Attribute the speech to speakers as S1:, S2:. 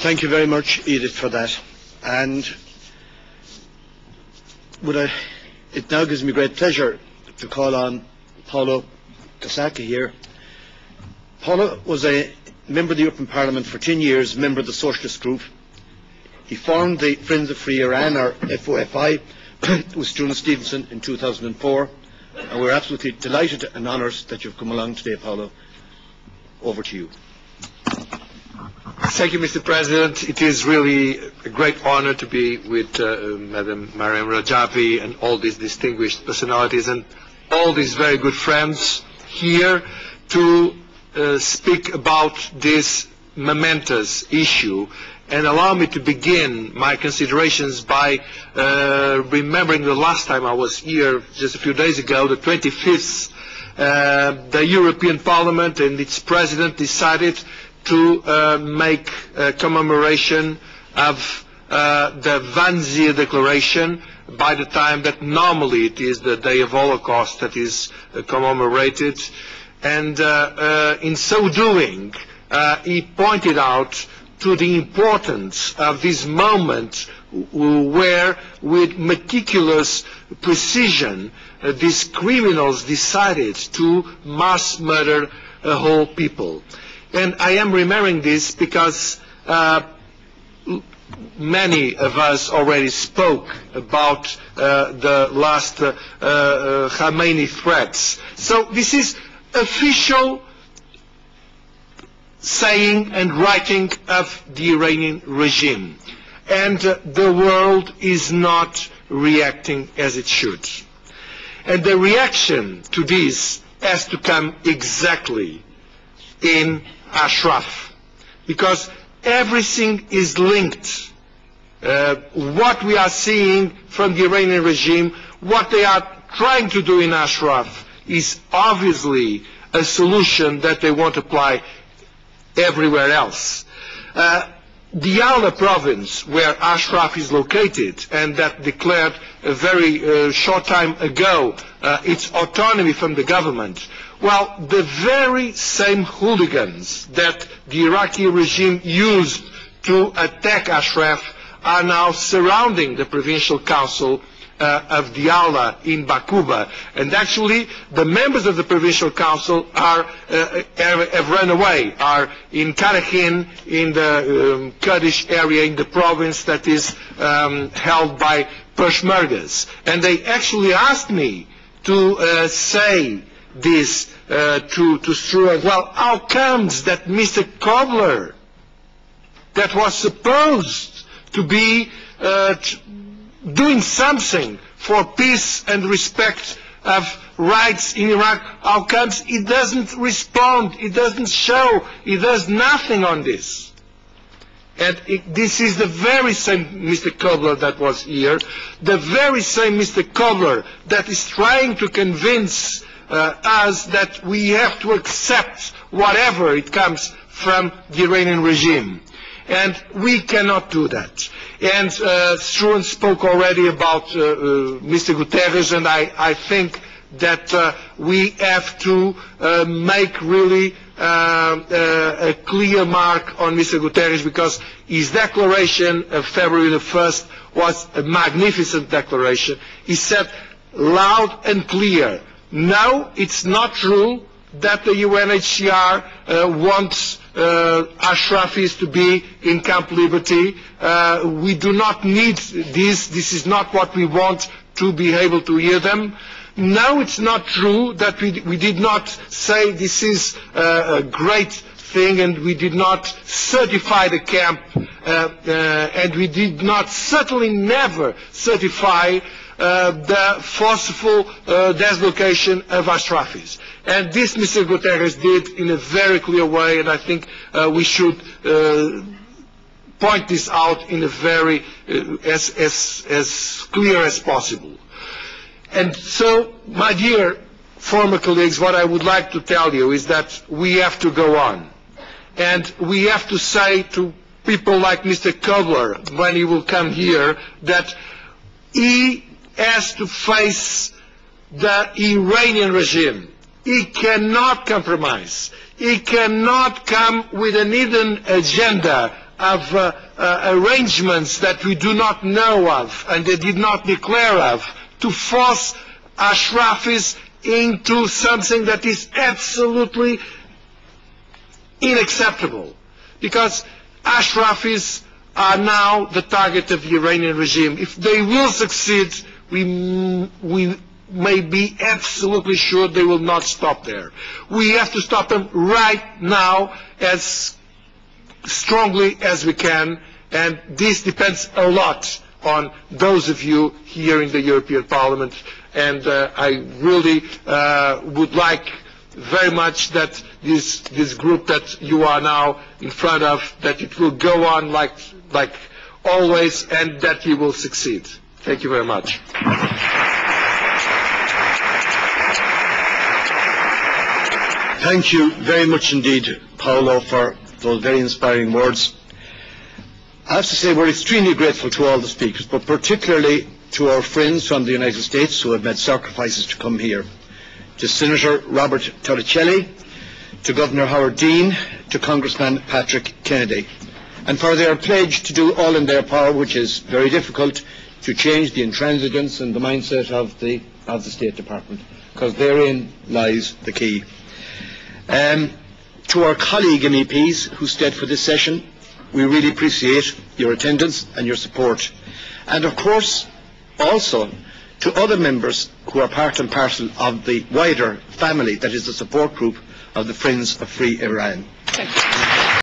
S1: Thank you very much, Edith, for that. And it now gives me great pleasure to call on Paolo Kazaka here. Paolo was a member of the European Parliament for 10 years, member of the Socialist Group. He formed the Friends of Free Iran, or FOFI, with Stuart Stevenson in 2004. And we're absolutely delighted and honoured that you've come along today, Paolo. Over to you.
S2: Thank you, Mr. President. It is really a great honor to be with Madam Mariam Rajavi and all these distinguished personalities and all these very good friends here to speak about this momentous issue. And allow me to begin my considerations by remembering the last time I was here, just a few days ago, the 25th, the European Parliament and its President decided to make a commemoration of the Wannsee Declaration by the time that normally it is the Day of Holocaust that is commemorated. And in so doing, he pointed out to the importance of this moment where, with meticulous precision, these criminals decided to mass murder a whole people. And I am remembering this because many of us already spoke about the last Khamenei threats. So this is official saying and writing of the Iranian regime. And the world is not reacting as it should. And the reaction to this has to come exactly in Ashraf, because everything is linked. What we are seeing from the Iranian regime, what they are trying to do in Ashraf, is obviously a solution that they won't apply everywhere else. Diyala province, where Ashraf is located, and that declared a very short time ago its autonomy from the government, well, the very same hooligans that the Iraqi regime used to attack Ashraf are now surrounding the provincial council of Diyala in Bakuba. And actually, the members of the provincial council have run away, are in Karahin, in the Kurdish area in the province that is held by Peshmergas. And they actually asked me to say this to Struan. Well, how comes that Mr. Kobler, that was supposed to be doing something for peace and respect of rights in Iraq, how comes he doesn't respond, he doesn't show, he does nothing on this? And this is the very same Mr. Kobler that was here, the very same Mr. Kobler that is trying to convince us that we have to accept whatever it comes from the Iranian regime. And we cannot do that. And Struan spoke already about Mr. Guterres, and I think that we have to make really a clear mark on Mr. Guterres, because his declaration of February the 1st was a magnificent declaration. He said loud and clear, no, it's not true that the UNHCR wants Ashrafis to be in Camp Liberty. We do not need this. This is not what we want to be able to hear them. No, it's not true that we did not say this is a great thing, and we did not certify the camp, and we did not, certainly never certify the forceful dislocation of Ashrafis. And this Mr. Guterres did in a very clear way, and I think we should point this out in a very as clear as possible. And so, my dear former colleagues, what I would like to tell you is that we have to go on. And we have to say to people like Mr. Kobler, when he will come here, that he has to face the Iranian regime. He cannot compromise. He cannot come with an hidden agenda arrangements that we do not know of and they did not declare of to force Ashrafis into something that is absolutely unacceptable. Because Ashrafis are now the target of the Iranian regime. If they will succeed, we may be absolutely sure they will not stop there. We have to stop them right now as strongly as we can, and this depends a lot on those of you here in the European Parliament, and I really would like very much that this group that you are now in front of, that it will go on like always, and that you will succeed. Thank you very much.
S1: Thank you very much indeed, Paolo, for those very inspiring words. I have to say we're extremely grateful to all the speakers, but particularly to our friends from the United States who have made sacrifices to come here. To Senator Robert Torricelli, to Governor Howard Dean, to Congressman Patrick Kennedy, and for their pledge to do all in their power, which is very difficult, to change the intransigence and the mindset of the State Department, because therein lies the key. To our colleague MEPs who stayed for this session, we really appreciate your attendance and your support. And of course, also to other members who are part and parcel of the wider family that is the support group of the Friends of Free Iran.